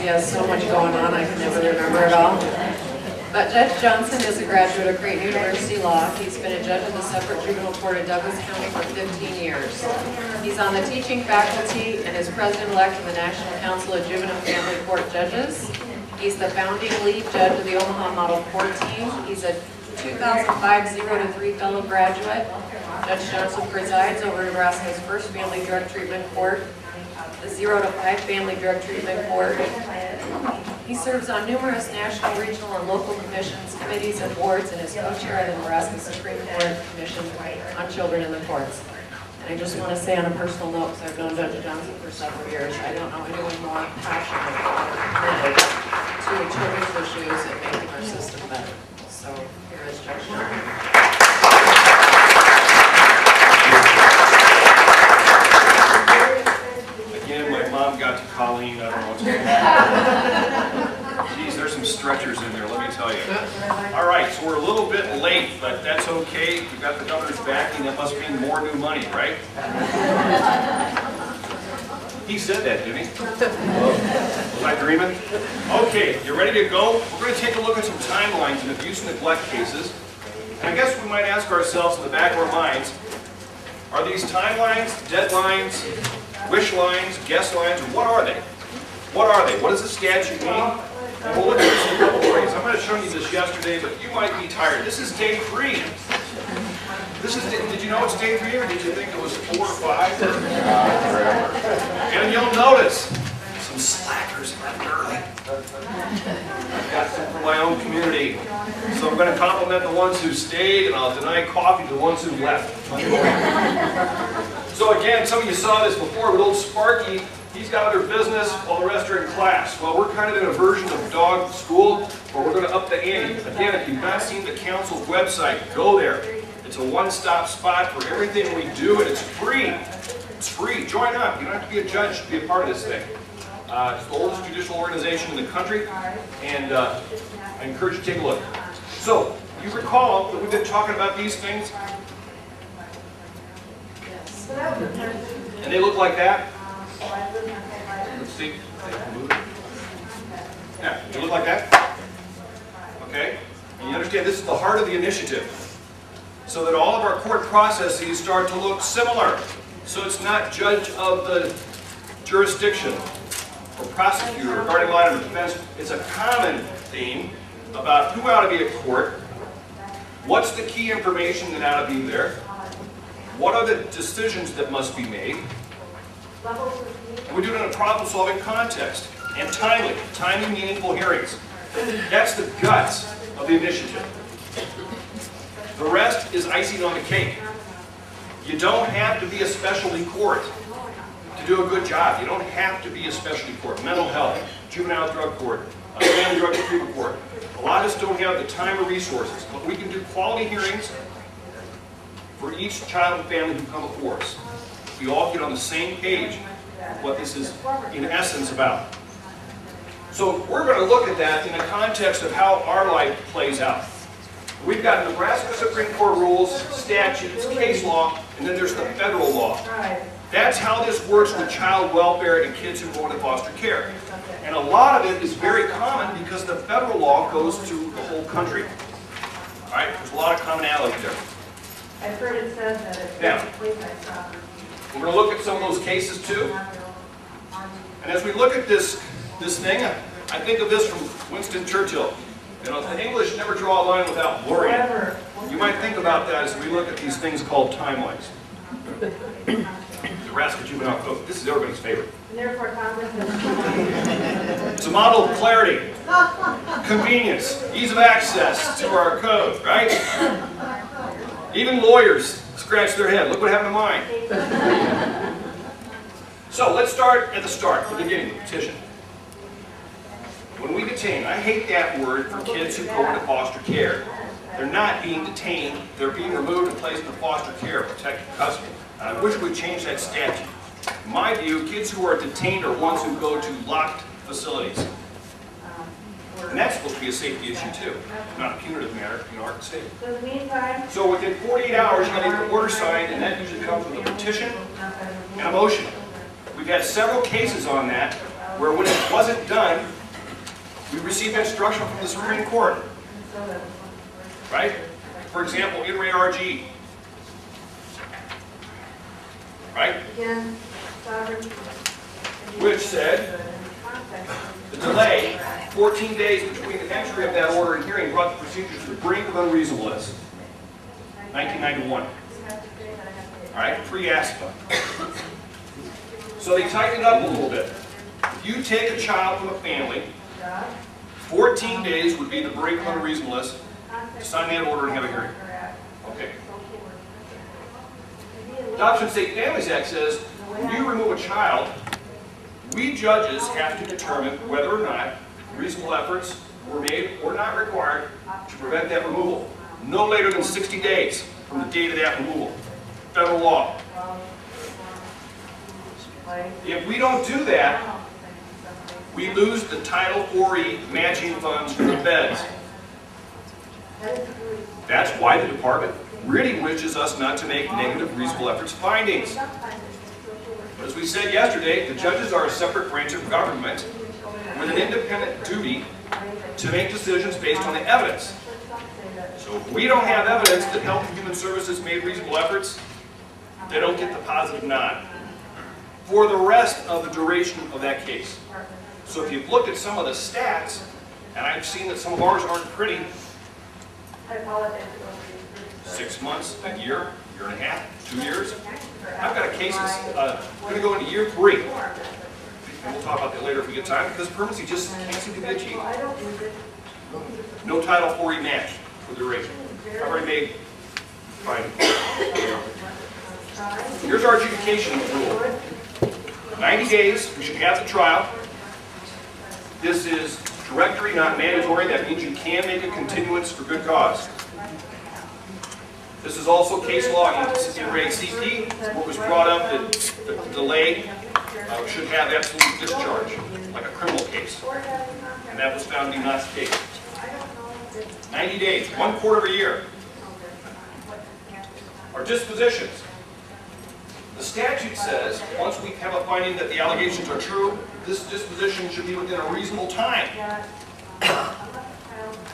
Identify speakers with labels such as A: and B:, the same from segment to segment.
A: has so much going on, I can never remember it all. But Judge Johnson is a graduate of Creighton University Law. He's been a judge of the separate juvenile court in Douglas County for 15 years. He's on the teaching faculty and is president-elect of the National Council of Juvenile Family Court Judges. He's the founding lead judge of the Omaha Model Court Team. He's a 2005 0-3 fellow graduate. Judge Johnson presides over Nebraska's first family drug treatment court, the 0-5 family drug treatment court. He serves on numerous national, regional, and local commissions, committees, and boards, and is co-chair of the Nebraska Supreme Court Commission on Children in the Courts. And I just want to say on a personal note, because I've known Judge Johnson for several years, I don't know anyone more passionate or committed to children's issues and making our system better. So here is Judge Johnson.
B: Again, my mom got to Colleen, I don't know what's going on. Geez, there's some stretchers in there, let me tell you. All right, so we're a little bit late, but that's okay. We've got the governor's backing, that must mean more new money, right? He said that, didn't he? Was I dreaming? Okay, you ready to go? We're going to take a look at some timelines in abuse and neglect cases. And I guess we might ask ourselves in the back of our minds, are these timelines, deadlines, wish lines, guess lines, or what are they? What are they? What does the statute mean? And we'll look at this in a couple of ways. I might have shown you this yesterday, but you might be tired. This is day 3. Did you know it's day 3, or did you think it was 4 or 5? And you'll notice some slackers left early. I've got some for my own community. So I'm going to compliment the ones who stayed, and I'll deny coffee to the ones who left. So again, some of you saw this before with old Sparky. He's got other business while the rest are in class. Well, we're kind of in a version of dog school where we're going to up the ante. Again, if you've not seen the council's website, go there. It's a one-stop spot for everything we do, and it's free. It's free. Join up. You don't have to be a judge to be a part of this thing. It's the oldest judicial organization in the country, and I encourage you to take a look. So, you recall that we've been talking about these things? And they look like that? Let's see. Yeah, they look like that? Okay. And you understand this is the heart of the initiative. So that all of our court processes start to look similar. So it's not judge of the jurisdiction or prosecutor or guardian line of defense. It's a common theme about who ought to be at court, what's the key information that ought to be there, what are the decisions that must be made, and we do it in a problem-solving context, and timely, meaningful hearings. That's the guts of the initiative. The rest is icing on the cake. You don't have to be a specialty court to do a good job. You don't have to be a specialty court. Mental health, juvenile drug court, family drug treatment court. A lot of us don't have the time or resources, but we can do quality hearings for each child and family who come before us. We all get on the same page with what this is in essence about. So we're going to look at that in the context of how our life plays out. We've got Nebraska Supreme Court rules, statutes, case law, and then there's the federal law. That's how this works with child welfare and kids who go into foster care. And a lot of it is very common because the federal law goes to the whole country. All right, there's a lot of commonality there.
C: I've heard it said that it's
B: now, we're going to look at some of those cases too. And as we look at this thing, I think of this from Winston Churchill. You know, the English never draw a line without worrying. You might think about that as we look at these things called timelines. Nebraska Juvenile Code. This is everybody's favorite.
C: And therefore, Congress
B: It's a model of clarity, convenience, ease of access to our code, right? Even lawyers scratch their head. Look what happened to mine. So let's start at the start, the beginning, the petition. When we detain, I hate that word for kids who go into foster care. They're not being detained, they're being removed and placed in foster care, protected custody. And I wish we'd change that statute. In my view, kids who are detained are ones who go to locked facilities. And that's supposed to be a safety issue too, not a punitive matter in our state. So within 48 hours, you gotta get the order signed, and that usually comes with a petition and a motion. We've had several cases on that where when it wasn't done, We receive instruction from the Supreme Court, right? For example, in Re RG, right?
C: Again, sovereignty.
B: Which said the delay, 14 days between the entry of that order and hearing, brought the procedure to the brink of unreasonableness. 1991. All right, pre-ASPA. So they tightened it up a little bit. If you take a child from a family, 14 days would be the brink of unreasonableness to sign that order and have a hearing. Okay. Adoption State Families Act says when you remove a child, we judges have to determine whether or not reasonable efforts were made or not required to prevent that removal, no later than 60 days from the date of that removal. Federal law. If we don't do that, we lose the Title IV matching funds from the feds. That's why the department really wishes us not to make negative reasonable efforts findings. But as we said yesterday, the judges are a separate branch of government with an independent duty to make decisions based on the evidence. So if we don't have evidence that Health and Human Services made reasonable efforts, they don't get the positive nod for the rest of the duration of that case. So if you've looked at some of the stats, and I've seen that some of ours aren't pretty, 6 months, a year, year and a half, 2 years. I've got a case that's going to go into year 3. And we'll talk about that later if we get time, because permanency just can't seem to be achieved. No Title IV match for the duration. I've already made findings. Here's our adjudication rule. 90 days, we should have the trial. This is directory, not mandatory. That means you can make a continuance for good cause. This is also case law in Re CP, what was brought up that the delay should have absolute discharge, like a criminal case. And that was found to be not the case. 90 days, 1/4 of a year. Our dispositions. The statute says, once we have a finding that the allegations are true, this disposition should be within a reasonable time.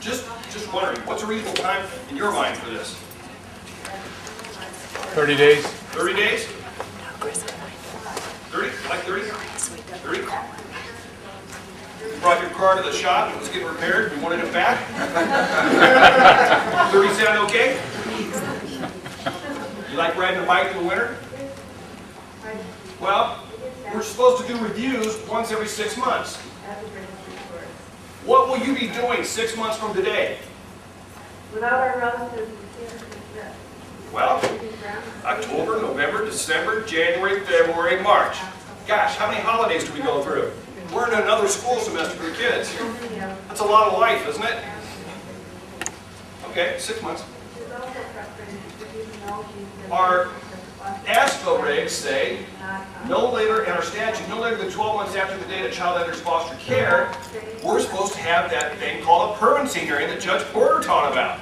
B: Just wondering, what's a reasonable time in your mind for this?
D: 30 days.
B: 30 days? 30? Like 30? 30? You brought your car to the shop, it was getting repaired, you wanted it back? 30 sound okay? You like riding a bike in the winter? Well, we're supposed to do reviews once every 6 months. What will you be doing 6 months from today?
C: Without our relatives,
B: Well, October, November, December, January, February, March. Gosh, how many holidays do we go through? We're in another school semester for the kids. That's a lot of life, isn't it? Okay, 6 months. Our ASPA regs say no later, in our statute, no later than 12 months after the date a child enters foster care, we're supposed to have that thing called a permanency hearing that Judge Porter taught about.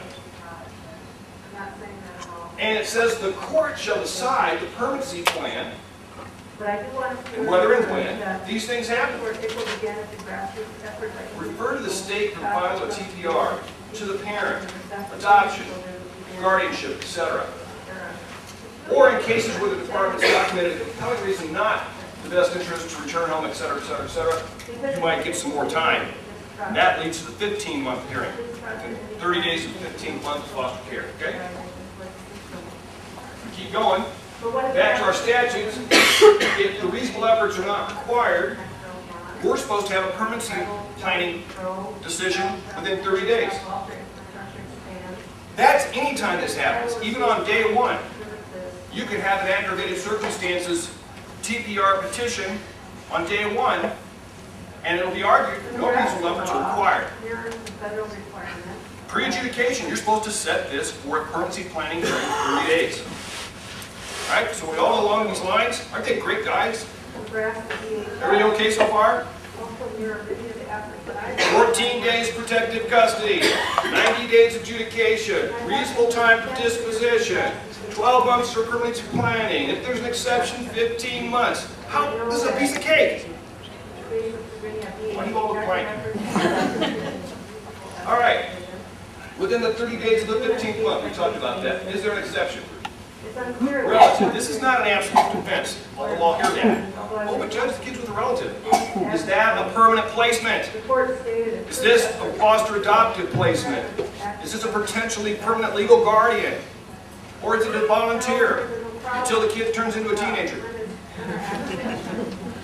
B: And it says the court shall decide the permanency plan and whether and when these things happen. Refer to the state and file a TPR to the parent, adoption, guardianship, etc. Or in cases where the department has documented a compelling reason not the best interest to return home, etc., etc., etc., you might get some more time. And that leads to the 15-month hearing. Within 30 days of 15 months of foster care. Okay? Keep going. Back to our statutes. If the reasonable efforts are not required, we're supposed to have a permanency planning decision within 30 days. That's any time this happens, even on day 1. You can have an aggravated circumstances TPR petition on day 1, and it'll be argued no reasonable efforts are required. Pre-adjudication, you're supposed to set this for a permanency planning during 30 days. All right, so we all along these lines, aren't they great guys? Everybody okay so far? 14 days protective custody, 90 days adjudication, reasonable time for disposition, 12 months for permanency planning. If there's an exception, 15 months. How? This is a piece of cake. Why do you all look blank? within the 30 days of the 15th month. We talked about that. Is there an exception?
C: It's unclear.
B: Relative. This is not an absolute defense. All the law hear that. Oh, but judge, the kid's with a relative. Is that a permanent placement?
C: The court stated.
B: Is this a foster adoptive placement? Is this a potentially permanent legal guardian? Or is it a volunteer until the kid turns into a teenager?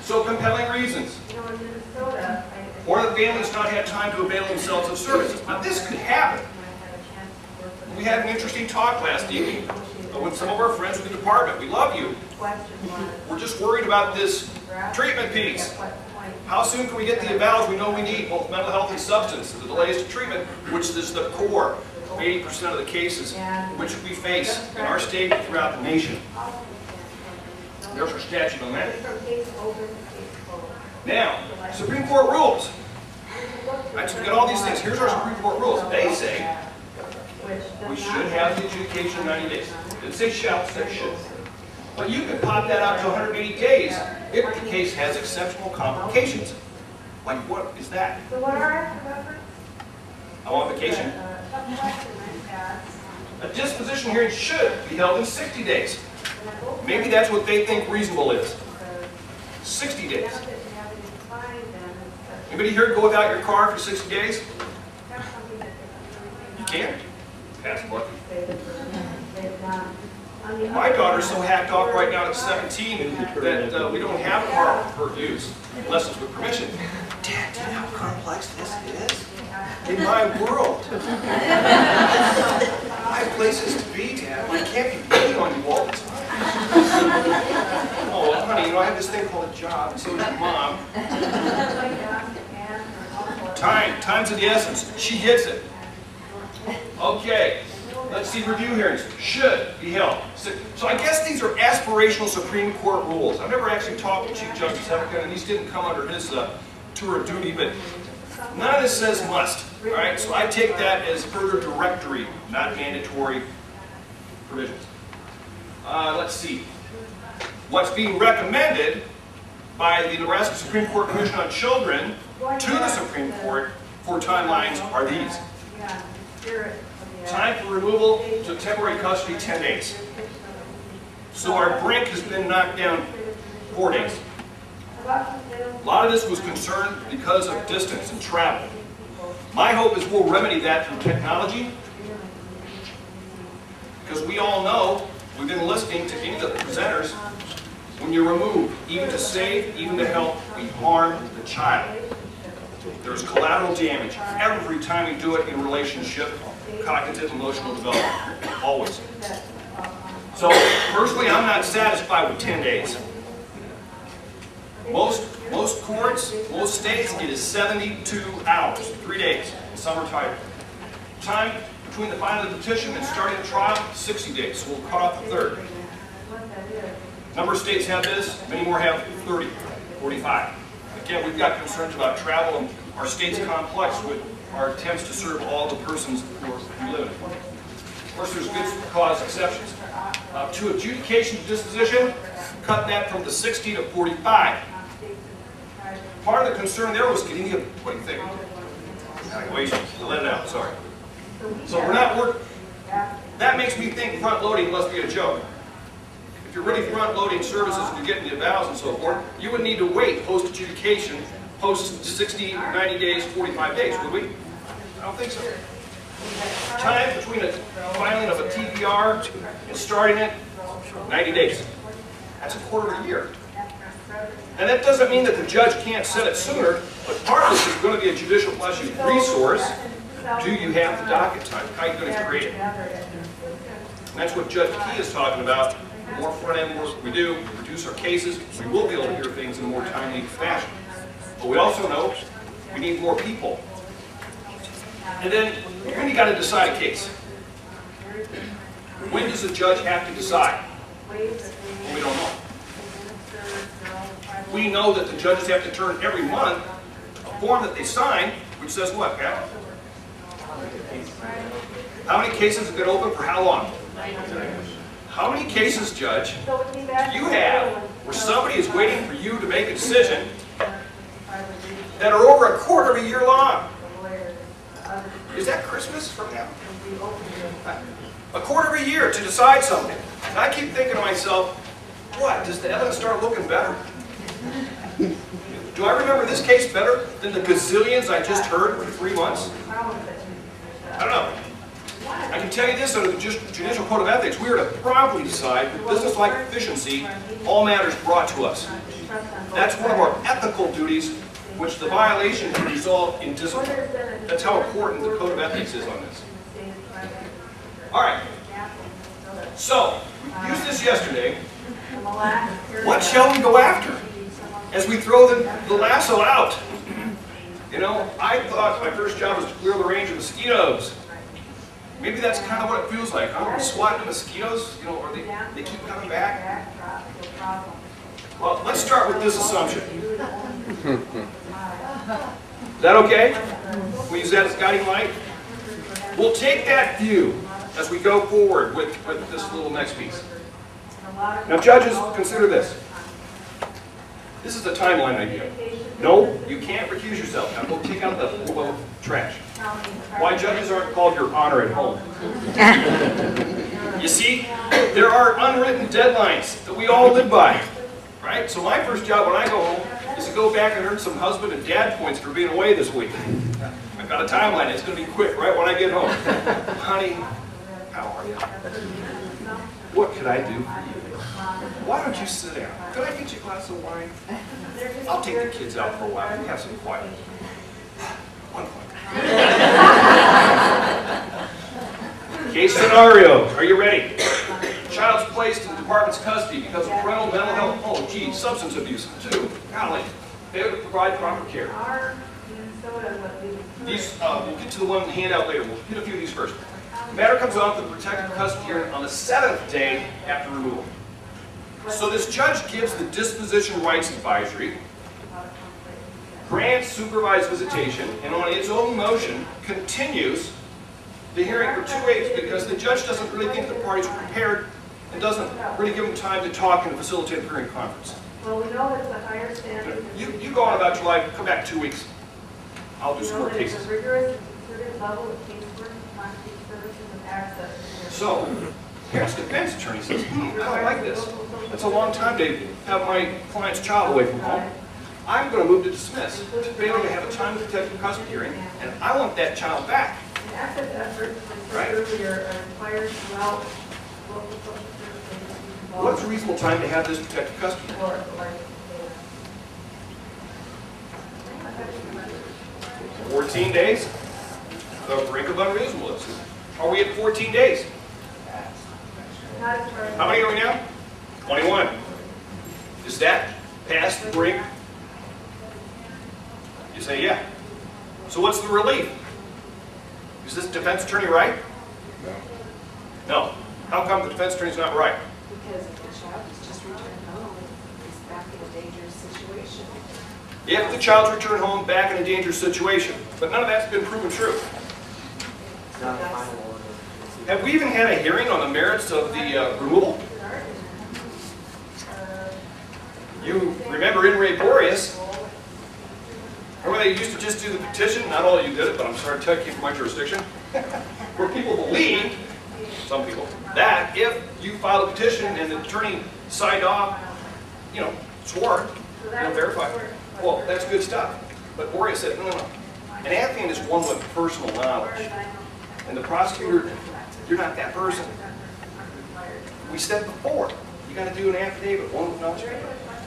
B: So compelling reasons.
C: You know, in Minnesota,
B: Or the family's not had time to avail themselves of services. Now this could happen. We had an interesting talk last evening with some of our friends with the department. We love you. We're just worried about this treatment piece. How soon can we get the evals we know we need, both mental health and substance, the delays to treatment, which is the core of 80% of the cases which we face in our state and throughout the nation. There's our statute on that. Now, Supreme Court rules. I just got all these things. Here's our Supreme Court rules. They say we should have the adjudication in 90 days. It didn't say shall, it said should. But you can pop that out to 180 days if the case has exceptional complications. Like what is that?
C: So what are our reference?
B: I want vacation. A disposition hearing should be held in 60 days. Maybe that's what they think reasonable is. 60 days. Anybody here go without your car for 60 days? You can't. That's lucky. My daughter's so hacked off right now at 17 that we don't have a car for her use, unless it's with permission. Dad, do you know how complex this is? In my world. I have places to be, Dad. I can't be waiting on you all the time. Oh, well, honey, you know, I have this thing called a job, and so does your mom. Time's of the essence. She gets it. Okay. Let's see, review hearings should be held. So I guess these are aspirational Supreme Court rules. I've never actually talked to Chief Justice Hepburn, and these didn't come under his tour of duty, but none of this says must. All right, so I take that as further directory, not mandatory provisions. Let's see. What's being recommended by the Nebraska Supreme Court Commission on Children to the Supreme Court for timelines are these. Time for removal to temporary custody, 10 days. So our brink has been knocked down 4 days. A lot of this was concerned because of distance and travel. My hope is we'll remedy that through technology, because we all know, we've been listening to any of the presenters, when you remove, even to save, even to help, we harm the child. There's collateral damage every time we do it in relationship, cognitive, emotional development, always. So, personally, I'm not satisfied with 10 days. Most courts, most states, it is 72 hours, 3 days. Some are tighter. Time between the filing of the petition and starting the trial, 60 days. So we'll cut off the third. A number of states have this, many more have 30, 45. Again, we've got concerns about travel, and our state's complex with our attempts to serve all the persons who live in it. Of course, there's good cause exceptions. To adjudication to disposition, cut that from the 60 to 45. Part of the concern there was getting the, what do you think? Evaluation. Let it out, sorry. So we're not working. That makes me think front loading must be a joke. If you're really front loading services and you're getting the evals and so forth, you would need to wait post adjudication, post 60, 90 days, 45 days, would we? I don't think so. Time between the filing of a TPR and starting it, 90 days. That's a quarter of a year. And that doesn't mean that the judge can't set it sooner, but part of this is going to be a judicial issue resource. Do you have the docket time? How are you going to create it? And that's what Judge Key is talking about. The more front-end work we do, reduce our cases, we will be able to hear things in a more timely fashion. But we also know we need more people. And then, when you got to decide a case? When does the judge have to decide? Well, we don't know. We know that the judges have to turn every month a form that they sign, which says what, Pat? How many cases have been open for how long? How many cases, Judge, do you have where somebody is waiting for you to make a decision that are over a quarter of a year long? Is that Christmas from now? A quarter of a year to decide something. And I keep thinking to myself, what, does the evidence start looking better? Do I remember this case better than the gazillions I just heard for 3 months? I don't know. I can tell you this, under the Judicial Code of Ethics, we are to promptly decide with business-like efficiency all matters brought to us. That's one of our ethical duties, which the violation can result in discipline. That's how important the Code of Ethics is on this. All right. So, we used this yesterday. What shall we go after as we throw the lasso out? You know, I thought my first job was to clear the range of mosquitoes. Maybe that's kind of what it feels like. I'm swatting mosquitoes, you know, or they keep coming back. Well, let's start with this assumption. Is that okay? We use that as guiding light? We'll take that view as we go forward with this little next piece. Now, judges, consider this. This is the timeline idea. No, you can't recuse yourself. Now, go take out the trash. Why judges aren't called your honor at home. You see, there are unwritten deadlines that we all live by. Right? So my first job when I go home is to go back and earn some husband and dad points for being away this week. I've got a timeline. It's going to be quick right when I get home. Honey, how are you? What could I do for you? Why don't you sit down? Could I get you a glass of wine? I'll take the kids out for a while. We have some quiet. One point. Case scenario. Are you ready? Child's placed in the department's custody because of parental mental health. Oh, gee, substance abuse too. Golly, failure to provide proper care. These, we'll get to the one handout later. We'll hit a few of these first. The matter comes off the protective custody hearing on the 7th day after removal. So this judge gives the disposition rights advisory, grants supervised visitation, and on its own motion continues the hearing for 2 weeks because the judge doesn't really think the parties are prepared and doesn't really give them time to talk and facilitate a hearing conference.
C: Well, we know it's a higher standard.
B: You go on about your life, come back 2 weeks. I'll do some more cases.
C: It's a rigorous and concerted level of casework, non-case services, and access.
B: So, here's the defense attorney says, I like this. That's a long time to have my client's child away from home. I'm going to move to dismiss to fail to have a time protective custody hearing, and I want that child back.
C: And access efforts, like earlier, are required throughout local social services.
B: What's a reasonable time to have this protective custody? 14 days? The brink of unreasonableness. Are we at 14 days? How many are we now? 21. Is that past the brink? You say, yeah. So what's the relief? Is this defense attorney right?
D: No.
B: No. How come the defense attorney's not right?
E: Because if the child is just returned home, he's back in a dangerous situation.
B: If the child's returned home back in a dangerous situation. But none of that's been proven true. Have we even had a hearing on the merits of the removal? You remember in Ray Boreas, remember they used to just do the petition? Not all of you did it, but I'm sorry to tell you from my jurisdiction. Where people believed, some people, that if you filed a petition and the attorney signed off, you know, swore, verified, well, that's good stuff. But Boreas said, no. An affiant is one with personal knowledge. And the prosecutor, you're not that person. We said before, you got to do an affidavit, one with knowledge.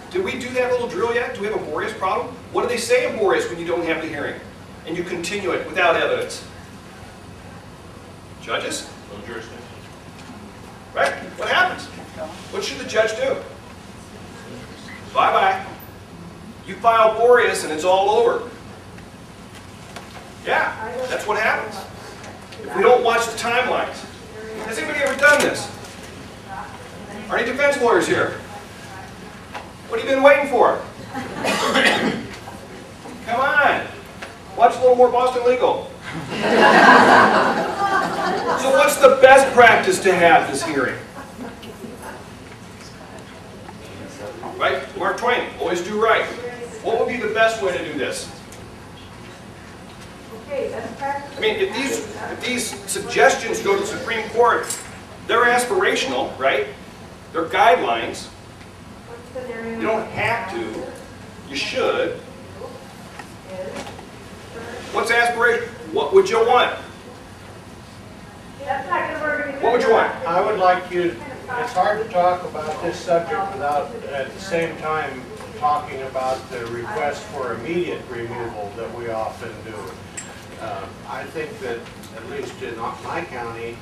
B: Did we do that little drill yet? Do we have a Boreas problem? What do they say in Boreas when you don't have the hearing? And you continue it without evidence? Judges?
D: No jurisdiction.
B: Right? What happens? What should the judge do? Bye-bye. You file Boreas and it's all over. Yeah, that's what happens. If we don't watch the timelines. Has anybody ever done this? Are any defense lawyers here? What have you been waiting for? Come on. Watch a little more Boston Legal. So what's the best practice to have this hearing? Right? Mark Twain, always do right. What would be the best way to do this?
C: Okay, best practice.
B: I mean, if these suggestions go to the Supreme Court, they're aspirational, right? They're guidelines.
C: What scenario?
B: You don't have to. You should. What's aspiration? What would you want?
C: That's not gonna work.
B: What would you want?
D: I would like you, it's hard to talk about this subject without at the same time talking about the request for immediate removal that we often do. I think that, at least in my county,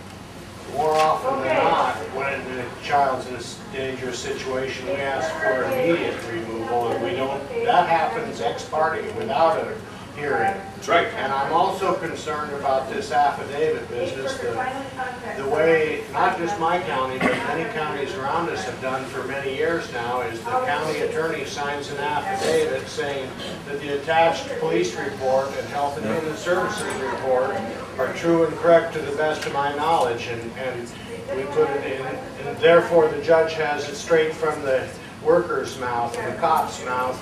D: more often than not, when the child's in a dangerous situation, we ask for immediate removal, and we don't, that happens ex parte, without a hearing.
B: That's right.
D: And I'm also concerned about this affidavit business, the way, not just my county, but many counties around us have done for many years now, is the county attorney signs an affidavit saying that the attached police report and Health and Human Services report are true and correct to the best of my knowledge, and we put it in, and therefore the judge has it straight from the worker's mouth, the cop's mouth,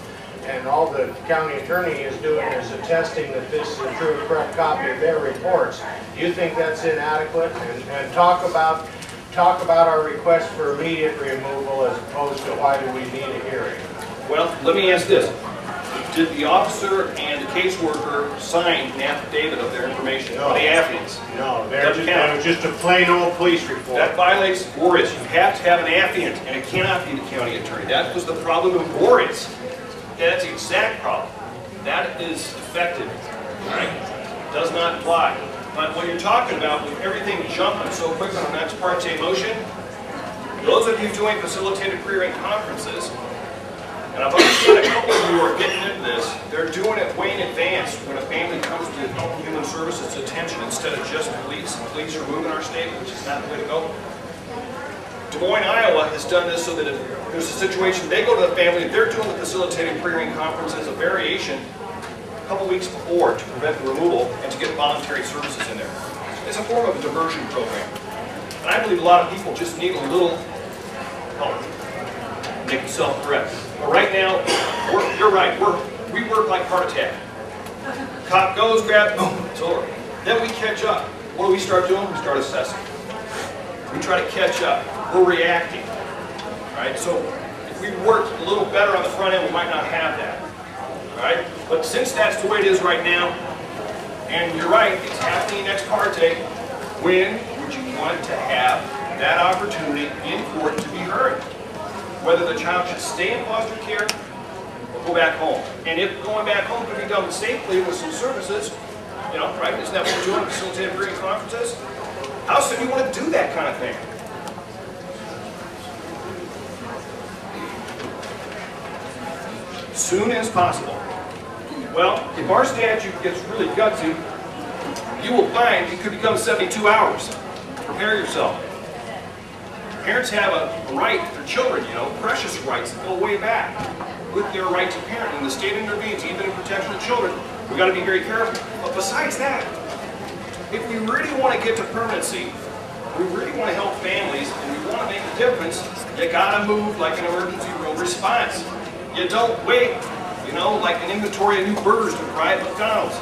D: and all the county attorney is doing is attesting that this is a true and correct copy of their reports. Do you think that's inadequate? And talk about our request for immediate removal as opposed to why do we need a hearing?
B: Well, let me ask this. Did the officer and the caseworker sign an affidavit of their information?
D: No.
B: The affidavits?
D: No,
B: Doesn't count.
D: that was just a plain old police report.
B: That violates Boris. You have to have an affiant, and it cannot be the county attorney. That was the problem with Boris. Okay, that's the exact problem. That is defective, right? Does not apply. But what you're talking about with everything jumping so quick on an ex parte motion, those of you doing facilitated pre-hearing conferences, and I've understood a couple of you are getting into this, they're doing it way in advance when a family comes to Health and Human Services attention instead of just police. Police are moving our state, which is not the way to go. Des Moines, Iowa has done this so that if there's a situation, they go to the family, if they're doing the facilitated pre-hearing conference as a variation a couple weeks before to prevent the removal and to get voluntary services in there. It's a form of a diversion program. And I believe a lot of people just need a little help. Make themselves correct. But right now, you're right, we work like heart attack. Cop goes, grabs, boom, it's over. Then we catch up. What do we start doing? We start assessing. We try to catch up. We're reacting. Right? So if we worked a little better on the front end, we might not have that. Right? But since that's the way it is right now, and you're right, it's happening ex parte, when would you want to have that opportunity in court to be heard? Whether the child should stay in foster care or go back home. And if going back home could be done safely with some services, you know, right? Isn't that what we're doing at facilitated pre-hearing conferences? How soon do you want to do that kind of thing? Soon as possible. Well, if our statute gets really gutsy, you will find it could become 72 hours. Prepare yourself. Parents have a right, their children, you know, precious rights that go way back with their right to parent. And the state intervenes, even in protection of children. We've got to be very careful. But besides that, if we really want to get to permanency, we really want to help families, and we want to make a difference, you got to move like an emergency room response. You don't wait, you know, like an inventory of new burgers to fry at McDonald's.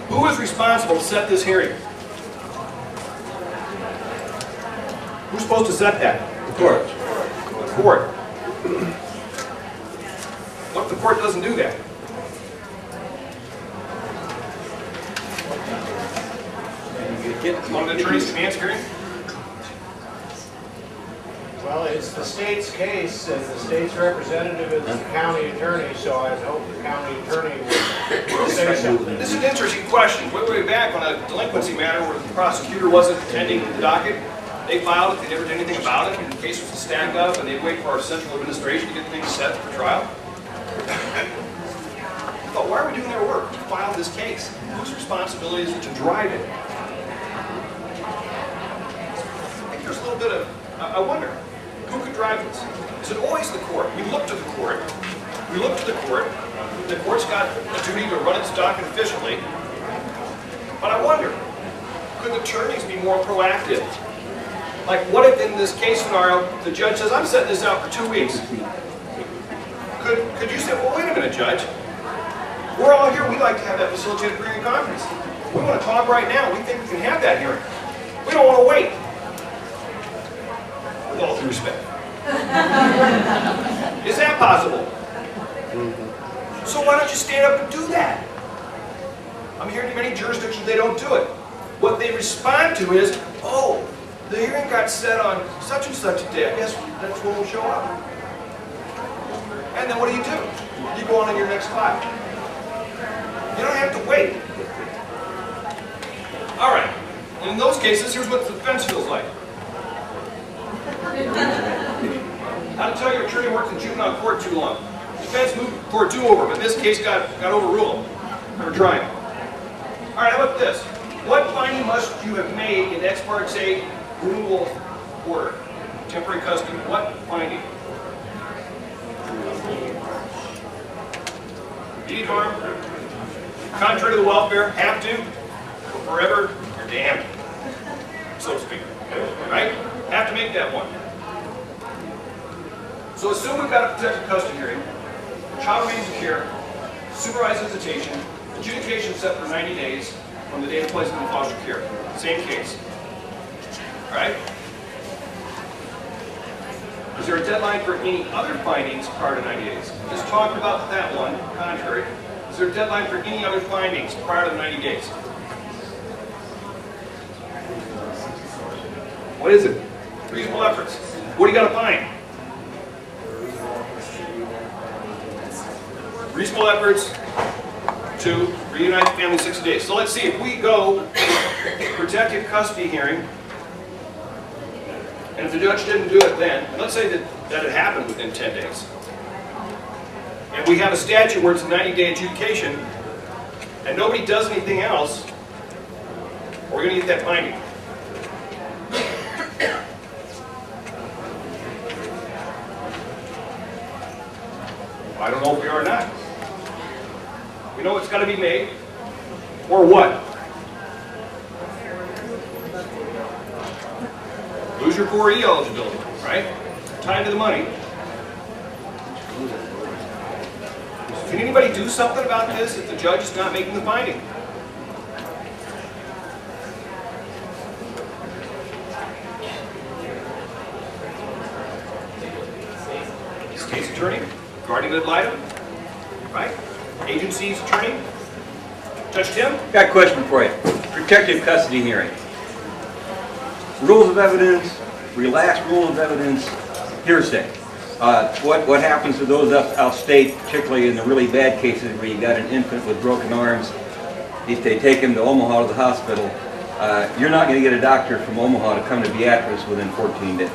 B: Who is responsible to set this hearing? Who's supposed to set that? The court. The court. What if the court doesn't do that? One of the attorneys demands hearing?
D: Well, it's the state's case, and the state's representative is the county attorney, so I hope the county attorney will say something.
B: This is an interesting question. Way back on a delinquency matter where the prosecutor wasn't attending the docket, they filed it, they never did anything about it, and the case was to stack up, and they'd wait for our central administration to get things set for trial. I thought, why are we doing their work? To file this case. Whose responsibility is it to drive it? I think there's a little bit of, I wonder, who could drive this? Is it always the court? We look to the court. We look to the court. The court's got a duty to run its docket efficiently. But I wonder, could the attorneys be more proactive? Like, what if in this case scenario, the judge says, I'm setting this out for 2 weeks. Could you say, well, wait a minute, Judge. We're all here, we like to have that facilitated hearing conference. We want to talk right now, we think we can have that hearing. We don't want to wait. With all due respect. Is that possible? So why don't you stand up and do that? I'm hearing in many jurisdictions they don't do it. What they respond to is, oh, the hearing got set on such and such a day. I guess that's when we'll show up. And then what do? You go on to your next file. You don't have to wait. All right. In those cases, here's what the defense feels like. How to tell your attorney worked in juvenile court too long. Defense moved for a do-over, but in this case got overruled. We're trying. All right, how about this? What finding must you have made in ex parte removal order? Temporary custody, what finding? Immediate harm, contrary to the welfare, have to, or forever, you're damned, so to speak. Right? Have to make that one. So assume we've got a protected custody hearing, child remains in care, supervised visitation, adjudication set for 90 days from the date of placement in foster care. Same case. All right? Is there a deadline for any other findings prior to 90 days? Just talked about that one, contrary. Is there a deadline for any other findings prior to 90 days? What is it? Reasonable efforts. What do you got to find? Reasonable efforts to reunite the family in 60 days. So let's see, if we go protective custody hearing, and if the judge didn't do it then, and let's say that it happened within 10 days, and we have a statute where it's a 90-day adjudication, and nobody does anything else, we're going to get that finding. I don't know if we are or not. We know it's got to be made, or what? Lose your 4E eligibility, right? Tied to the money. Can anybody do something about this if the judge is not making the finding? State's attorney, guardian ad litem, right? Agency's attorney. Judge Tim?
F: Got a question for you. Protective custody hearing. Rules of evidence, relaxed rule of evidence, hearsay. What happens to those out state, particularly in the really bad cases where you got an infant with broken arms, if they take him to Omaha to the hospital, you're not going to get a doctor from Omaha to come to Beatrice within 14 days.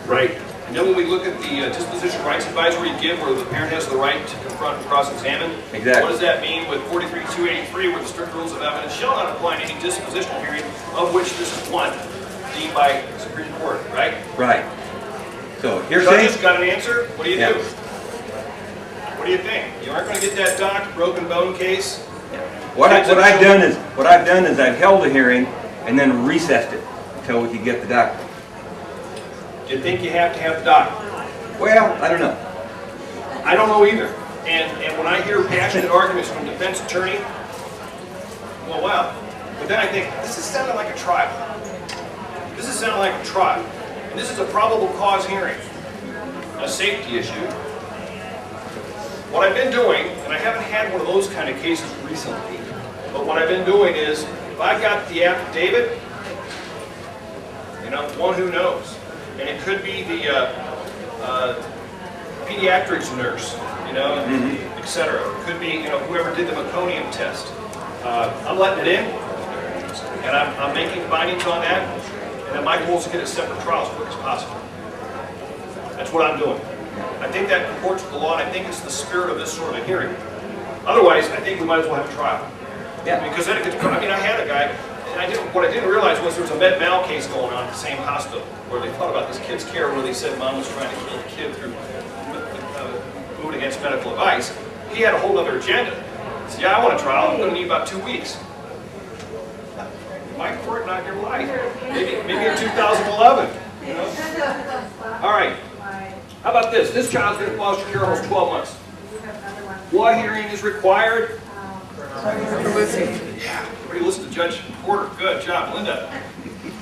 B: Right. And then when we look at the disposition rights advisory you give, where the parent has the right to confront and cross-examine,
F: Exactly.
B: What does that mean with 43-283, where the strict rules of evidence shall not apply in any dispositional hearing, of which this is one, deemed by Supreme Court, right?
F: Right. So
B: Judges
F: hearsay.
B: got an answer? What do you
F: Yeah.
B: do? What do you think? You aren't going to get that doc, broken bone case?
F: What I've done is I've held a hearing and then recessed it until we could get the doctor.
B: Do you think you have to have the doc?
F: Well, I don't know.
B: I don't know either. And when I hear passionate arguments from defense attorney, well, wow. But then I think, this is sounding like a trial. This is sounding like a trial. And this is a probable cause hearing, a safety issue. What I've been doing, and I haven't had one of those kind of cases recently, but what I've been doing is, if I got the affidavit, one who knows. And it could be the pediatrics nurse, etc. It could be, whoever did the meconium test. I'm letting it in, and I'm making findings on that, and then my goal is to get a separate trial as quick as possible. That's what I'm doing. I think that comports with the law, and I think it's the spirit of this sort of a hearing. Otherwise, I think we might as well have a trial.
F: Yeah.
B: Because then it gets, I had a guy, and what I didn't realize was there was a med mal case going on at the same hospital where they thought about this kid's care, where they said mom was trying to kill the kid through moving against medical advice. He had a whole other agenda. He said, yeah, I want a trial. I'm going to need about 2 weeks. My court, not your life. Maybe in 2011. All right. How about this? This child's been in foster care almost 12 months. What hearing is required? Yeah, everybody listen to Judge Porter. Good job, Linda.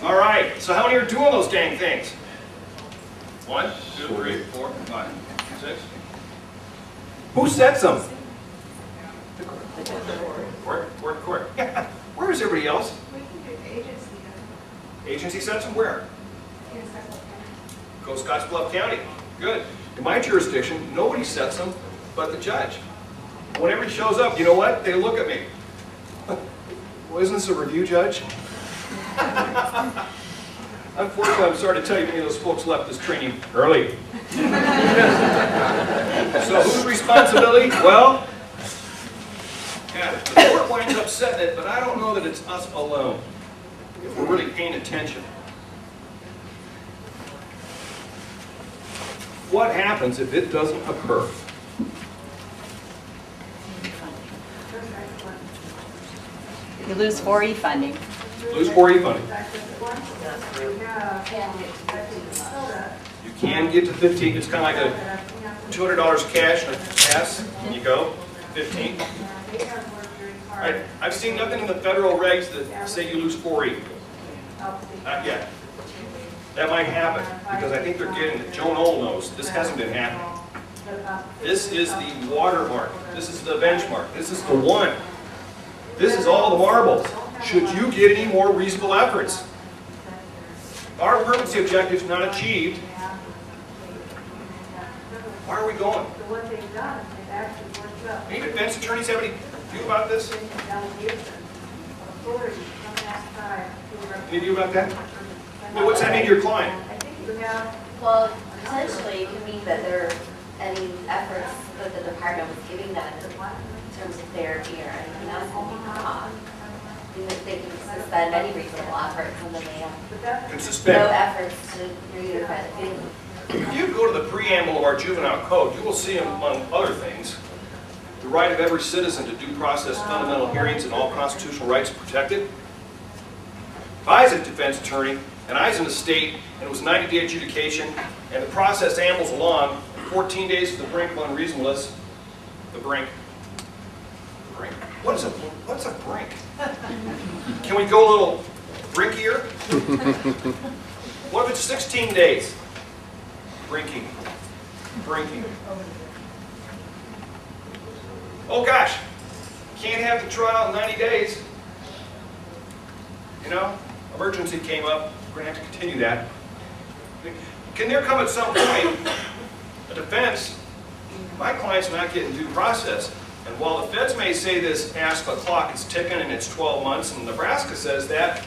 B: All right, so how many are doing those dang things? 1, 2, 3, 4, 5, 6. Who sets them? Court. Yeah. Where is everybody else?
C: We can do agency.
B: Agency sets them where? Go Scottsbluff County. Good. In my jurisdiction, nobody sets them but the judge. Whenever he shows up, you know what? They look at me. Well, isn't this a review judge? Unfortunately, I'm sorry to tell you, many of those folks left this training early. So whose responsibility? Well, yeah, the court winds up setting it, but I don't know that it's us alone, if we're really paying attention. What happens if it doesn't occur?
G: You lose 4E funding.
B: Lose 4E funding. You can get to 15. It's kind of like a $200 cash and a pass, and you go 15. I've seen nothing in the federal regs that say you lose 4E. Not yet. That might happen, because I think they're getting it. Joan Ohl knows this hasn't been happening. This is the watermark. This is the benchmark. This is the one. This is all the marbles. Should you get any more reasonable efforts? Our permanency objective is not achieved. Why are we going? Any defense attorneys have any view about this? Any view about that? Well, what's that mean to your client?
H: Well, potentially it could mean that there are any efforts that the department was giving them in terms of therapy or anything else will be cut off. They can suspend any reasonable efforts, and then they have
B: Can suspend.
H: no efforts to reunify the family.
B: If you go to the preamble of our juvenile code, you will see, among other things, the right of every citizen to due process, fundamental hearings, and all constitutional rights protected. If I was a defense attorney, and I was in a state, and it was 90-day adjudication, and the process ambles along, 14 days to the brink of unreasonableness, the brink. What's a brink? Can we go a little brinkier? What if it's 16 days? Brinking. Oh gosh, can't have the trial in 90 days. You know, emergency came up, we're going to have to continue that. Can there come at some point a defense, my client's not getting due process, and while the feds may say this ASPA clock is ticking and it's 12 months, and Nebraska says that,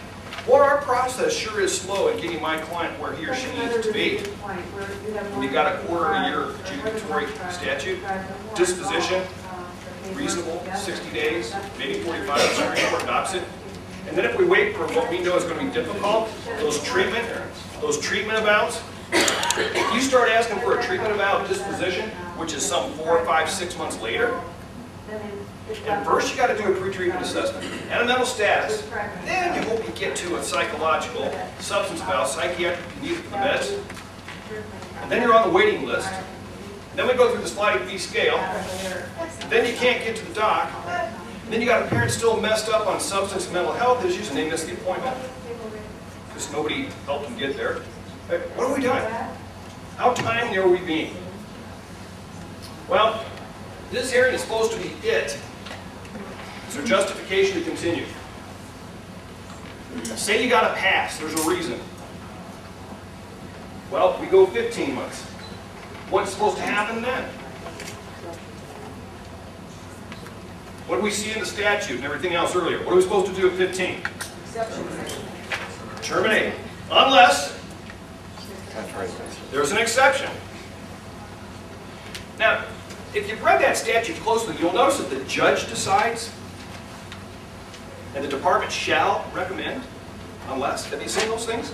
B: well, our process sure is slow in getting my client where he or she needs to be. When you got a quarter-a-year adjudicatory statute, disposition, reasonable, 60 days, maybe 45, the Supreme Court adopts it. And then if we wait for what we know is going to be difficult, those treatment avals, if you start asking for a treatment aval disposition, which is some 4, 5, 6 months later, and first you got to do a pre-treatment assessment and a mental status. Then you hope you get to a psychological, substance eval, psychiatric, you need it for the meds. And then you're on the waiting list. Then we go through the sliding fee scale. Then you can't get to the doc. Then you got a parent still messed up on substance and mental health issues, and they miss the appointment because nobody helped them get there. What have we done? How timely are we being? Well, this hearing is supposed to be it. Is there justification to continue? Say you got a pass, there's a reason. Well, we go 15 months. What's supposed to happen then? What do we see in the statute and everything else earlier? What are we supposed to do at 15? Terminate. Unless there's an exception. Now, if you've read that statute closely, you'll notice that the judge decides and the department shall recommend, unless. Have you seen those things?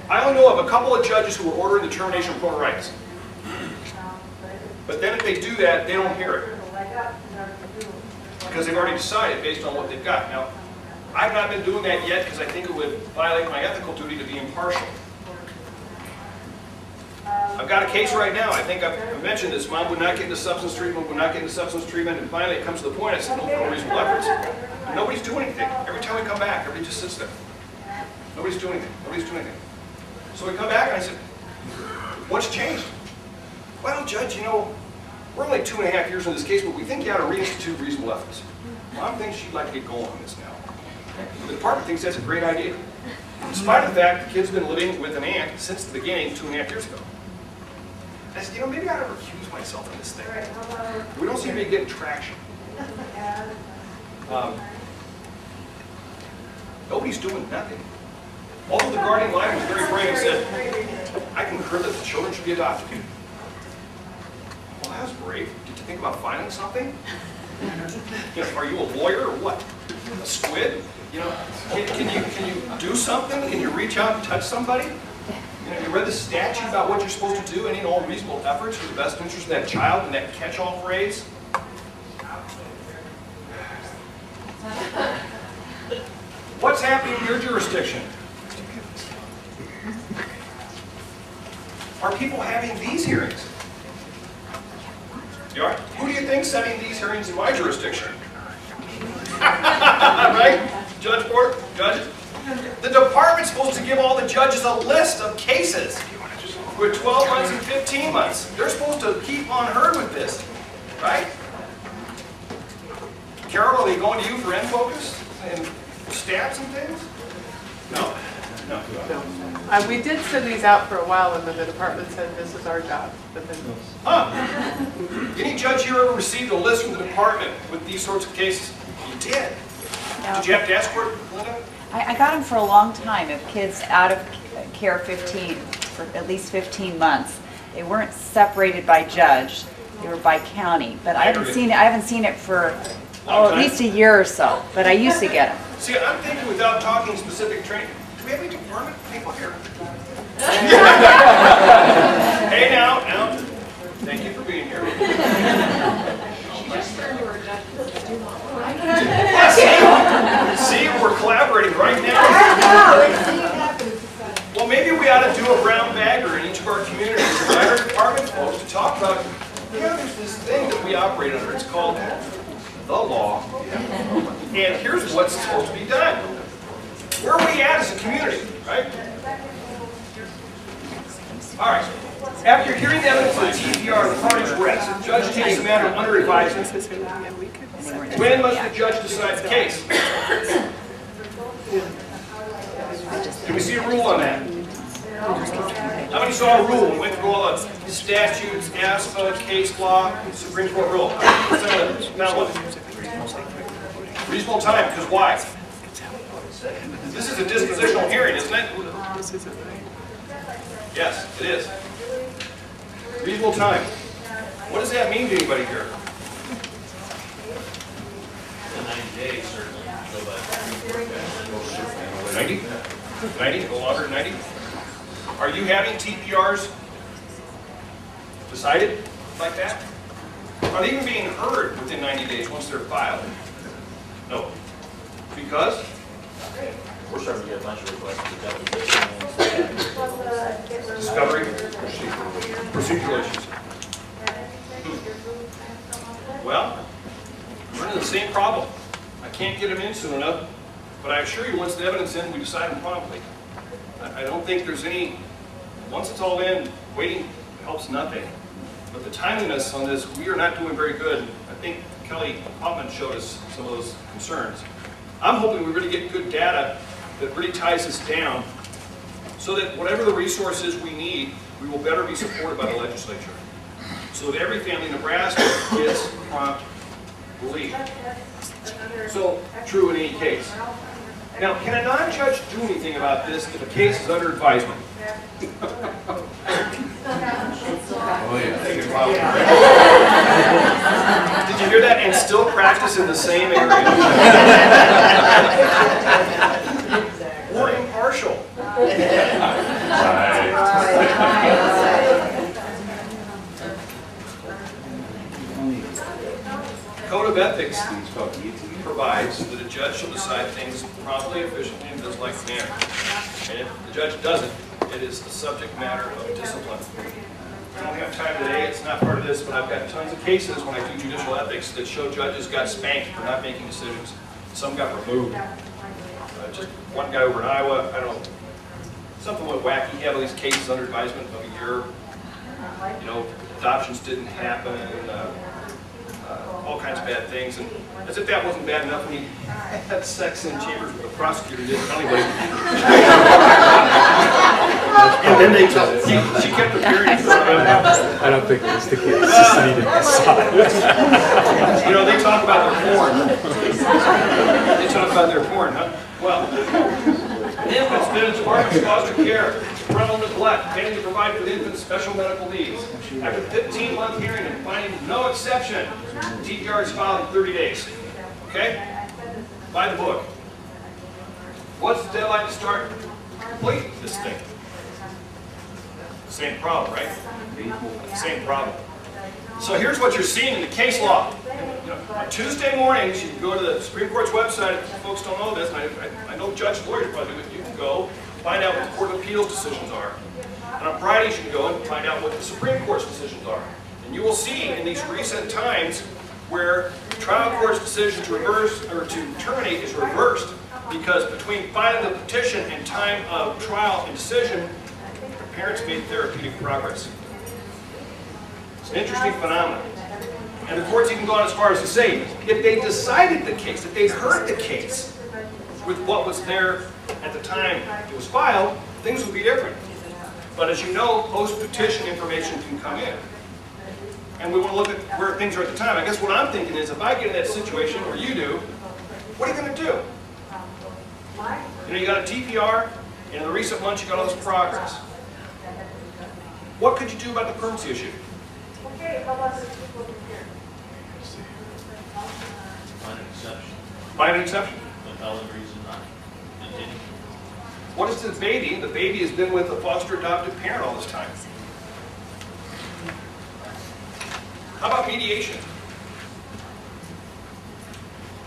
B: I only know of a couple of judges who are ordering the termination of parental rights. But then if they do that, they don't hear it. Because they've already decided based on what they've got. Now, I've not been doing that yet because I think it would violate my ethical duty to be impartial. I've got a case right now. I think I've mentioned this. Mom would not get into substance treatment, would not get into substance treatment, and finally it comes to the point I said, no reasonable efforts. And nobody's doing anything. Every time we come back, everybody just sits there. Nobody's doing anything. Nobody's doing anything. So we come back and I said, what's changed? Well, Judge, you know, we're only 2.5 years into this case, but we think you ought to reinstitute reasonable efforts. Mom thinks she'd like to get going on this now. The department thinks that's a great idea. Despite the fact the kid's been living with an aunt since the beginning 2.5 years ago. I said, you know, maybe I ought to recuse myself on this thing. We don't seem to be getting traction. Nobody's doing nothing. Although the guardian line was very brave and said, I concur that the children should be adopted. Well, that was brave. Did you think about filing something? You know, are you a lawyer or what? A squid? You know, can you do something? Can you reach out and touch somebody? You know, you read the statute about what you're supposed to do, any and all reasonable efforts for the best interest of that child and that catch-all phrase? What's happening in your jurisdiction? Are people having these hearings? You are? Who do you think's setting these hearings in my jurisdiction? Right? Judge Board? Judges? The department's supposed to give all the judges a list of cases with 12 months and 15 months. They're supposed to keep on herd with this, right? Carol, are they going to you for end focus and stats and things? No.
C: We did send these out for a while, and then the department said this is our job. But then,
B: Any judge here ever received a list from the department with these sorts of cases? You did.
G: No.
B: Did you have to ask for it, Linda?
G: I got them for a long time of kids out of care 15, for at least 15 months. They weren't separated by judge, they were by county. But I haven't seen it for at least a year or so, but I used to get them.
B: See, I'm thinking without talking specific training. Do we have any department people here? Hey, now. Thank you for being here. See, we're collaborating right now. Well, maybe we ought to do a brown bagger in each of our communities and invite our department folks to talk about, you know, there's this thing that we operate under. It's called the law. And here's what's supposed to be done. Where are we at as a community, right? All right. After hearing the evidence of the TPR, the parties rest. The judge takes the matter under advisement. When must the judge decide the case? Can we see a rule on that? How many saw a rule? We went through all the statutes, ASPA, case law, Supreme Court rule. Now what? Reasonable time, because why? This is a dispositional hearing, isn't it? Yes, it is. Reasonable time. What does that mean to anybody here?
I: 90 days, certainly.
B: 90? 90? Go longer than 90? Are you having TPRs decided like that? Are they even being heard within 90 days once they're filed? No. Because?
I: We're starting to get a bunch of requests for depositions.
B: Discovery? Procedural issues. Well, we're in the same problem. I can't get them in soon enough, but I assure you once the evidence in, we decide them promptly. I don't think there's any, once it's all in, waiting helps nothing. But the timeliness on this, we are not doing very good. I think Kelly Hoffman showed us some of those concerns. I'm hoping we really get good data that really ties us down so that whatever the resources we need, we will better be supported by the legislature. So that every family in Nebraska gets prompt relief. So, true in any case. Now, can a non-judge do anything about this if a case is under advisement?
I: Oh, yeah.
B: Did you hear that? And still practice in the same area. Or impartial. Code of Ethics provides that a judge shall decide things promptly, efficiently, and in a like manner. And if the judge doesn't, it is the subject matter of discipline. I don't have time today, it's not part of this, but I've got tons of cases when I do judicial ethics that show judges got spanked for not making decisions. Some got removed. Just one guy over in Iowa, I don't know, something went wacky. He had all these cases under advisement of a year. You know, adoptions didn't happen, all kinds of bad things. And as if that wasn't bad enough, when he had sex in chambers with the prosecutor, didn't tell anybody. And then they told she kept appearing in front of him.
J: I don't think that's the case. Just needed to decide.
B: You know, they talk about their porn. They talk about their porn, huh? Well, infants been in departments of foster care, parental neglect, failing to provide for the infant's special medical needs. After 15-month hearing and finding no exception, TPR is filed in 30 days. Okay? Buy the book. What's the deadline to start complete this thing? Same problem, right? Same problem. So here's what you're seeing in the case law. You know, on Tuesday mornings, you can go to the Supreme Court's website. If folks don't know this, and I know judge lawyers probably do it, you can go find out what the Court of Appeals decisions are. And on Fridays, you can go and find out what the Supreme Court's decisions are. And you will see in these recent times where the trial court's decision to reverse or to terminate is reversed, because between filing the petition and time of trial and decision, the parents made therapeutic progress. It's an interesting phenomenon. And the court's even gone as far as to say, if they decided the case, if they heard the case with what was there at the time it was filed, things would be different. But as you know, post-petition information can come in. And we want to look at where things are at the time. I guess what I'm thinking is, if I get in that situation, or you do, what are you going to do? You know, you got a TPR, and in the recent months you got all this progress. What could you do about the permanency issue?
I: Find an exception.
B: Find an exception.
I: A valid reason not to continue.
B: What is the baby? The baby has been with a foster adoptive parent all this time. How about mediation?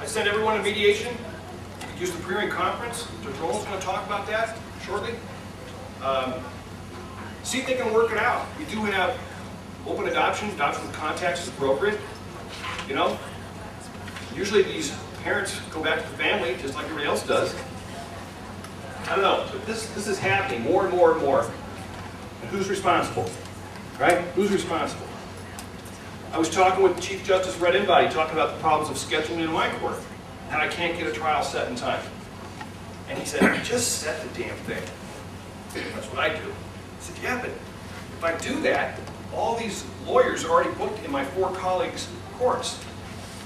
B: I sent everyone to mediation. You could use the pre-hearing conference. Judge Roll's going to talk about that shortly. See if they can work it out. We do have open adoption with contacts is appropriate. You know, usually these parents go back to the family just like everybody else does. I don't know, but this is happening more and more and more. And who's responsible? Right? Who's responsible? I was talking with Chief Justice Red Embody, talking about the problems of scheduling in my court, and I can't get a trial set in time. And he said, just set the damn thing. That's what I do. I said, yeah, but if I do that, all these lawyers are already booked in my 4 colleagues' courts,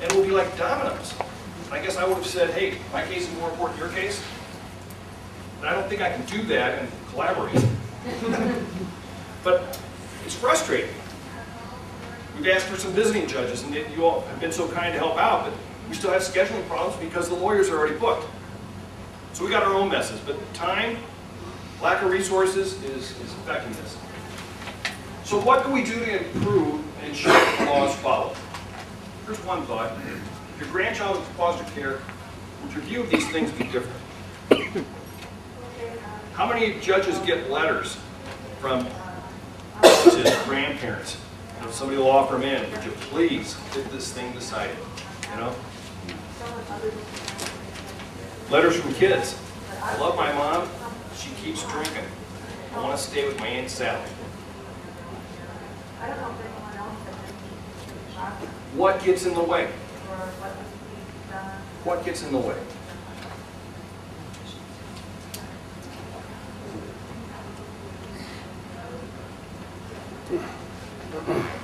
B: and it will be like dominoes. And I guess I would have said, hey, my case is more important than your case. And I don't think I can do that and collaborate. But it's frustrating. We've asked for some visiting judges, and you all have been so kind to help out, but we still have scheduling problems because the lawyers are already booked. So we got our own messes, but time, lack of resources is affecting this. So what can we do to improve and ensure that the law is followed? Here's one thought. If your grandchild is in foster care, would your view of these things be different? How many judges get letters from grandparents? You know, somebody will offer them in. Would you please get this thing decided? You know? Letters from kids. I love my mom. She keeps drinking. I want to stay with my Aunt Sally. What gets in the way? What gets in the way?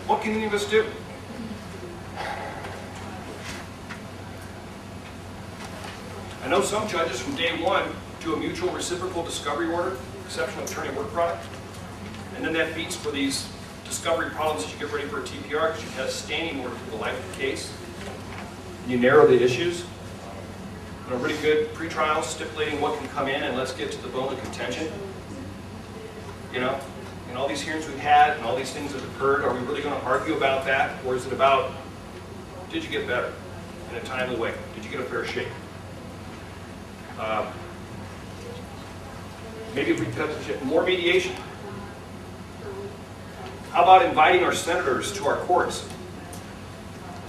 B: What can any of us do? I know some judges from day one do a mutual reciprocal discovery order, exceptional attorney work product, and then that beats for these discovery problems as you get ready for a TPR because you've had a standing order for the life of the case. And you narrow the issues. And a really good pretrial stipulating what can come in and let's get to the bone of contention. You know? And all these hearings we've had and all these things that have occurred, are we really going to argue about that? Or is it about, did you get better in a timely way? Did you get a fair shake? Maybe if we cut more mediation. How about inviting our senators to our courts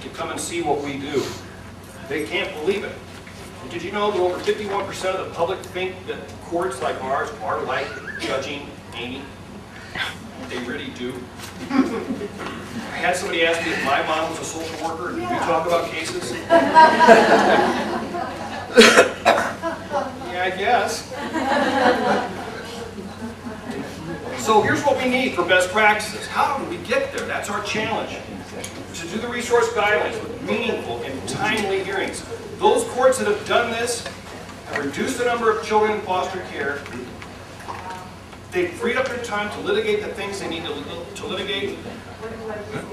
B: to come and see what we do? They can't believe it. And did you know that over 51% of the public think that courts like ours are like judging Amy? They really do. I had somebody ask me if my mom was a social worker and we talk about cases. Yeah, I guess. So here's what we need for best practices. How do we get there? That's our challenge. To do the resource guidelines with meaningful and timely hearings. Those courts that have done this have reduced the number of children in foster care. They've freed up their time to litigate the things they need to litigate.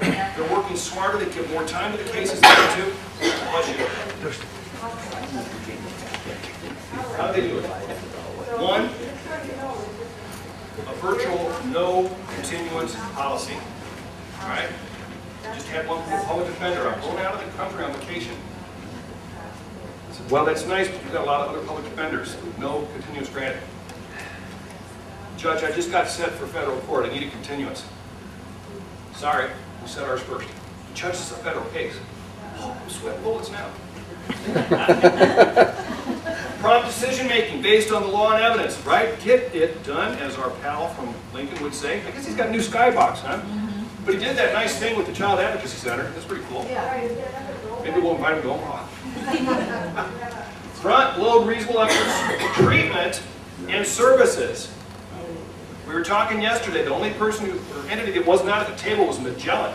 B: They're working smarter. They give more time to the cases they need to. Bless you. How do they do it? One, a virtual no continuance policy. All right? Just had one public defender. I'm going out of the country on vacation. I said, well, that's nice, but you've got a lot of other public defenders. No continuance granted. Judge, I just got set for federal court. I need a continuance. Sorry, we set ours first. Judge, this is a federal case. Oh, I'm sweating bullets now. Prompt decision making based on the law and evidence, right? Get it done, as our pal from Lincoln would say. I guess he's got a new skybox, huh? But he did that nice thing with the Child Advocacy Center. That's pretty cool. Maybe we'll invite him to Omaha. Front load reasonable efforts, treatment, and services. We were talking yesterday, the only person or entity that was not at the table was Magellan.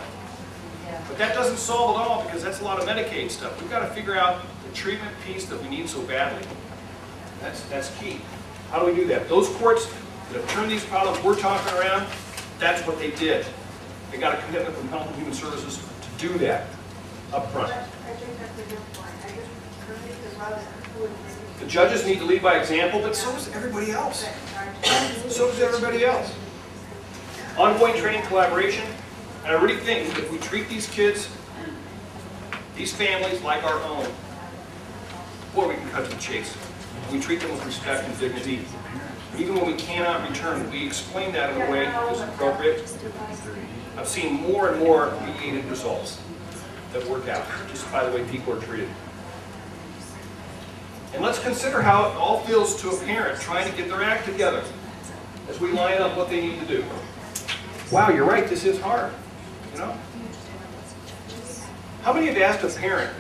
B: But that doesn't solve it all because that's a lot of Medicaid stuff. We've got to figure out the treatment piece that we need so badly. That's key. How do we do that? Those courts that have turned these problems we're talking around, that's what they did. They got a commitment from Health and Human Services to do that up front. The judges need to lead by example, but so does everybody else. So does everybody else. Ongoing training, collaboration, and I really think that if we treat these kids, these families like our own, boy, we can cut to the chase. We treat them with respect and dignity. Even when we cannot return, we explain that in a way that is appropriate. I've seen more and more mediated results that work out, just by the way people are treated. And let's consider how it all feels to a parent trying to get their act together as we line up what they need to do. Wow, you're right, this is hard, you know? How many have asked a parent,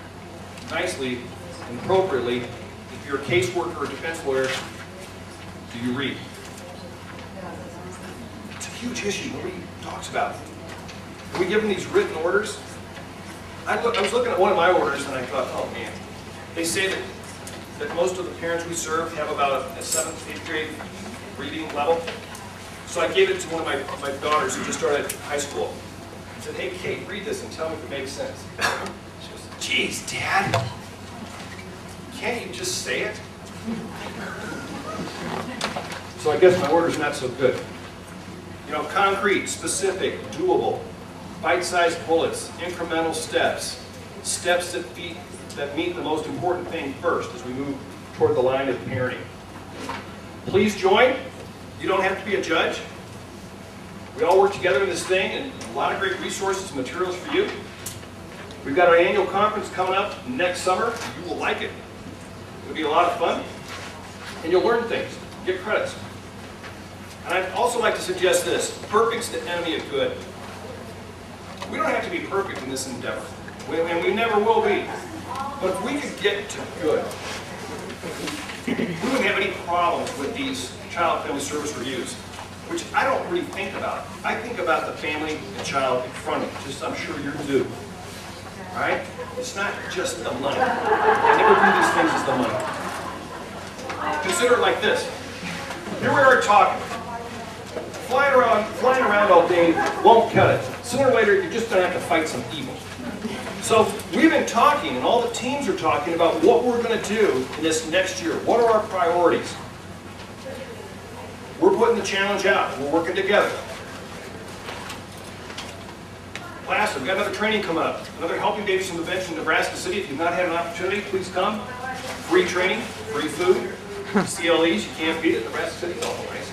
B: nicely and appropriately, if you're a caseworker or a defense lawyer, do you read? It's a huge issue nobody talks about. We give them these written orders. I was looking at one of my orders and I thought, oh man, they say that most of the parents we serve have about a 7th, 8th grade reading level. So I gave it to one of my daughters who just started high school. I said, hey Kate, read this and tell me if it makes sense. She goes, geez, Dad, can't you just say it? So I guess my order's not so good. You know, concrete, specific, doable, bite-sized bullets, incremental steps, steps that meet the most important thing first as we move toward the line of parenting. Please join. You don't have to be a judge. We all work together in this thing, and a lot of great resources and materials for you. We've got our annual conference coming up next summer. You will like it. It'll be a lot of fun, and you'll learn things, get credits. And I'd also like to suggest this: perfect's the enemy of good. We don't have to be perfect in this endeavor, and we never will be. But if we could get to good, we wouldn't have any problems with these child family service reviews, which I don't really think about. I think about the family and child in front of me, just I'm sure you do. All right? It's not just the money. I never view these things as the money. Consider it like this. Here we are talking. Flying around all day won't cut it. Sooner or later, you're just going to have to fight some evil. So we've been talking, and all the teams are talking about what we're going to do in this next year. What are our priorities? We're putting the challenge out. We're working together. Last, we've got another training coming up. Another Helping Babies from the Bench in Nebraska City. If you've not had an opportunity, please come. Free training, free food, CLEs. You can't beat it. Nebraska City's awful nice.